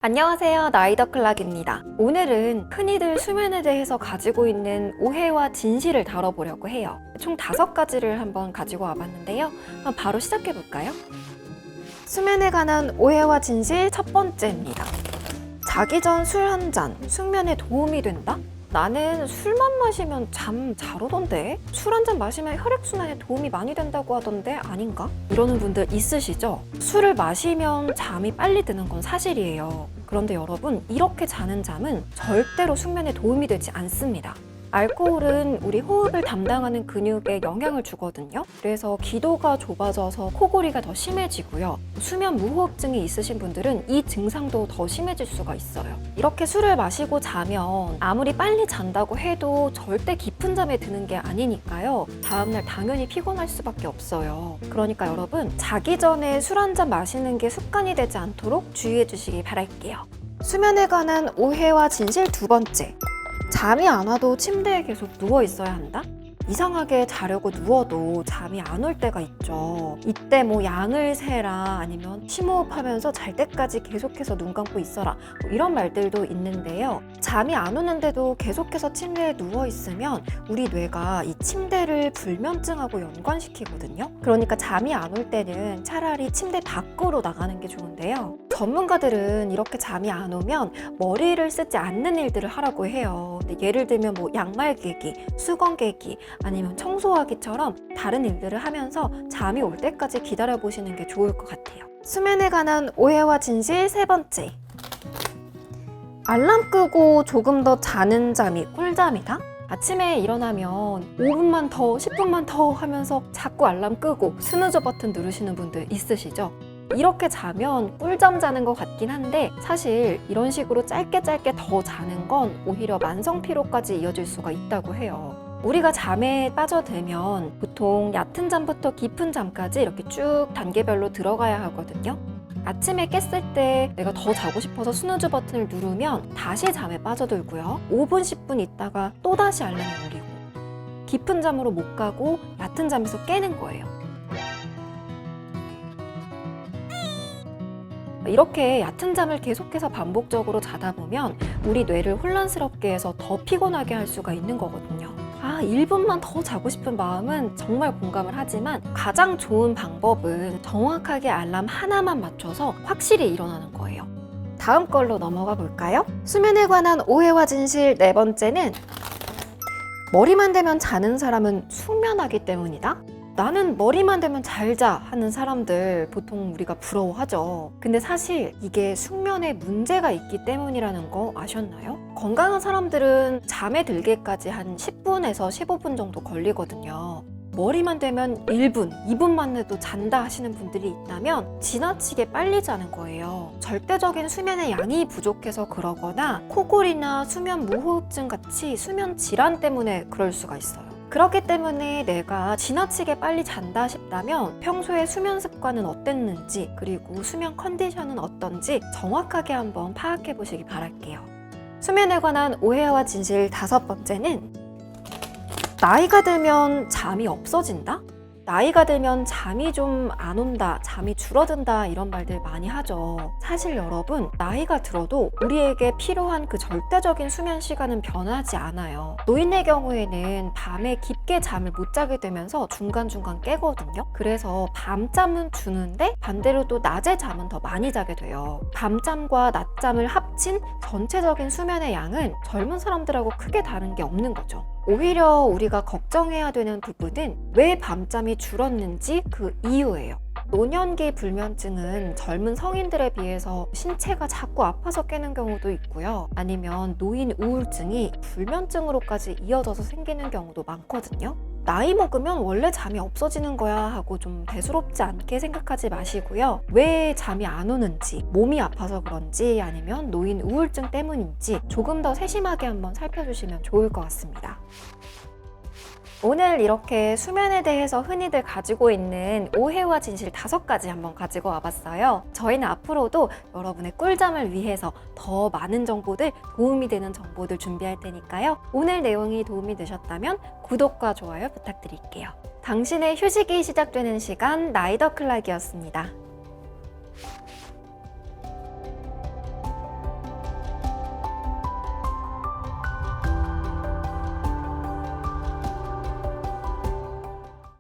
안녕하세요, 나이더클락입니다. 오늘은 흔히들 수면에 대해서 가지고 있는 오해와 진실을 다뤄보려고 해요. 총 5가지를 한번 가지고 와봤는데요. 바로 시작해볼까요? 수면에 관한 오해와 진실 첫 번째입니다. 자기 전 술 한 잔, 숙면에 도움이 된다? 나는 술만 마시면 잠 잘 오던데? 술 한 잔 마시면 혈액순환에 도움이 많이 된다고 하던데 아닌가? 이러는 분들 있으시죠? 술을 마시면 잠이 빨리 드는 건 사실이에요. 그런데 여러분, 이렇게 자는 잠은 절대로 숙면에 도움이 되지 않습니다. 알코올은 우리 호흡을 담당하는 근육에 영향을 주거든요. 그래서 기도가 좁아져서 코골이가 더 심해지고요. 수면 무호흡증이 있으신 분들은 이 증상도 더 심해질 수가 있어요. 이렇게 술을 마시고 자면 아무리 빨리 잔다고 해도 절대 깊은 잠에 드는 게 아니니까요. 다음날 당연히 피곤할 수밖에 없어요. 그러니까 여러분, 자기 전에 술 한 잔 마시는 게 습관이 되지 않도록 주의해 주시기 바랄게요. 수면에 관한 오해와 진실 두 번째. 잠이 안 와도 침대에 계속 누워 있어야 한다? 이상하게 자려고 누워도 잠이 안 올 때가 있죠. 이때 양을 세라, 아니면 심호흡하면서 잘 때까지 계속해서 눈 감고 있어라, 이런 말들도 있는데요. 잠이 안 오는데도 계속해서 침대에 누워 있으면 우리 뇌가 이 침대를 불면증하고 연관시키거든요. 그러니까 잠이 안 올 때는 차라리 침대 밖으로 나가는 게 좋은데요. 전문가들은 이렇게 잠이 안 오면 머리를 쓰지 않는 일들을 하라고 해요. 근데 예를 들면 양말 개기, 수건 개기, 아니면 청소하기처럼 다른 일들을 하면서 잠이 올 때까지 기다려보시는 게 좋을 것 같아요. 수면에 관한 오해와 진실 세 번째. 알람 끄고 조금 더 자는 잠이 꿀잠이다? 아침에 일어나면 5분만 더, 10분만 더 하면서 자꾸 알람 끄고 스누즈 버튼 누르시는 분들 있으시죠? 이렇게 자면 꿀잠 자는 것 같긴 한데, 사실 이런 식으로 짧게 더 자는 건 오히려 만성 피로까지 이어질 수가 있다고 해요. 우리가 잠에 빠져들면 보통 얕은 잠부터 깊은 잠까지 이렇게 쭉 단계별로 들어가야 하거든요. 아침에 깼을 때 내가 더 자고 싶어서 스누즈 버튼을 누르면 다시 잠에 빠져들고요. 5분, 10분 있다가 또다시 알람이 울리고, 깊은 잠으로 못 가고 얕은 잠에서 깨는 거예요. 이렇게 얕은 잠을 계속해서 반복적으로 자다 보면 우리 뇌를 혼란스럽게 해서 더 피곤하게 할 수가 있는 거거든요. 1분만 더 자고 싶은 마음은 정말 공감을 하지만, 가장 좋은 방법은 정확하게 알람 하나만 맞춰서 확실히 일어나는 거예요. 다음 걸로 넘어가 볼까요? 수면에 관한 오해와 진실 네 번째는, 머리만 대면 자는 사람은 숙면하기 때문이다? 나는 머리만 대면 잘 자 하는 사람들 보통 우리가 부러워하죠. 근데 사실 이게 숙면에 문제가 있기 때문이라는 거 아셨나요? 건강한 사람들은 잠에 들기까지 한 10분에서 15분 정도 걸리거든요. 머리만 대면 1분, 2분만 해도 잔다 하시는 분들이 있다면 지나치게 빨리 자는 거예요. 절대적인 수면의 양이 부족해서 그러거나 코골이나 수면 무호흡증 같이 수면 질환 때문에 그럴 수가 있어요. 그렇기 때문에 내가 지나치게 빨리 잔다 싶다면 평소에 수면 습관은 어땠는지, 그리고 수면 컨디션은 어떤지 정확하게 한번 파악해 보시기 바랄게요. 수면에 관한 오해와 진실 다섯 번째는, 나이가 들면 잠이 없어진다? 나이가 들면 잠이 좀 안 온다, 잠이 줄어든다, 이런 말들 많이 하죠. 사실 여러분, 나이가 들어도 우리에게 필요한 그 절대적인 수면 시간은 변하지 않아요. 노인의 경우에는 밤에 깊게 잠을 못 자게 되면서 중간중간 깨거든요. 그래서 밤잠은 주는데 반대로 또 낮에 잠은 더 많이 자게 돼요. 밤잠과 낮잠을 합친 전체적인 수면의 양은 젊은 사람들하고 크게 다른 게 없는 거죠. 오히려 우리가 걱정해야 되는 부분은 왜 밤잠이 줄었는지 그 이유예요. 노년기 불면증은 젊은 성인들에 비해서 신체가 자꾸 아파서 깨는 경우도 있고요. 아니면 노인 우울증이 불면증으로까지 이어져서 생기는 경우도 많거든요. 나이 먹으면 원래 잠이 없어지는 거야 하고 좀 대수롭지 않게 생각하지 마시고요. 왜 잠이 안 오는지, 몸이 아파서 그런지 아니면 노인 우울증 때문인지 조금 더 세심하게 한번 살펴주시면 좋을 것 같습니다. 오늘 이렇게 수면에 대해서 흔히들 가지고 있는 오해와 진실 5가지 한번 가지고 와봤어요. 저희는 앞으로도 여러분의 꿀잠을 위해서 더 많은 정보들, 도움이 되는 정보들 준비할 테니까요. 오늘 내용이 도움이 되셨다면 구독과 좋아요 부탁드릴게요. 당신의 휴식이 시작되는 시간, 나이더클락이었습니다.